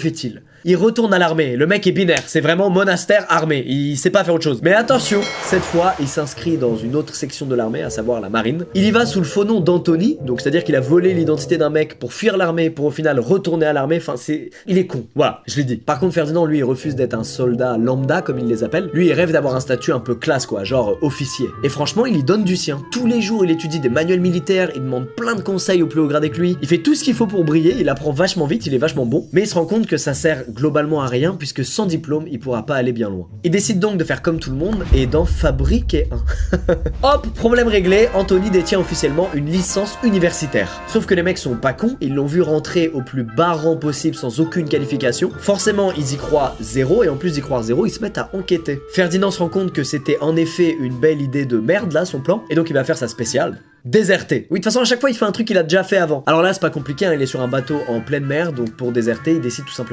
fait-il? Il retourne à l'armée, le mec est binaire, c'est vraiment monastère armée, il sait pas faire autre chose. Mais attention, cette fois, il s'inscrit dans une autre section de l'armée, à savoir la marine. Il y va sous le faux nom d'Anthony, donc c'est-à-dire qu'il a volé l'identité d'un mec pour fuir l'armée, pour au final retourner à l'armée, enfin c'est... Il est con, voilà, je l'ai dit. Par contre, Ferdinand, lui, il refuse d'être un soldat lambda, comme il les appelle. Lui, il rêve d'avoir un statut un peu classe, quoi, genre officier. Et franchement, il y donne du sien. Tous les jours, il étudie des manuels militaires, il demande plein de conseils au plus haut gradé que lui. Il fait tout ce qu'il faut pour briller, il apprend vachement vite, il est vachement bon. Mais il se rend compte que ça sert globalement à rien, puisque sans diplôme, il pourra pas aller bien loin. Il décide donc de faire comme tout le monde et d'en fabriquer un. Hop, problème réglé, Anthony détient officiellement une licence universitaire. Sauf que les mecs sont pas cons, ils l'ont vu rentrer au plus bas rang possible sans aucune qualification. Forcément, ils y croient zéro, et en plus d'y croire zéro, ils se mettent à enquêter. Ferdinand se rend compte que c'était en effet une belle idée de merde là, son plan, et donc il va faire sa spéciale. Déserter. Oui, de toute façon, à chaque fois, il fait un truc qu'il a déjà fait avant. Alors là, c'est pas compliqué, hein, il est sur un bateau en pleine mer, donc pour déserter, il décide tout simplement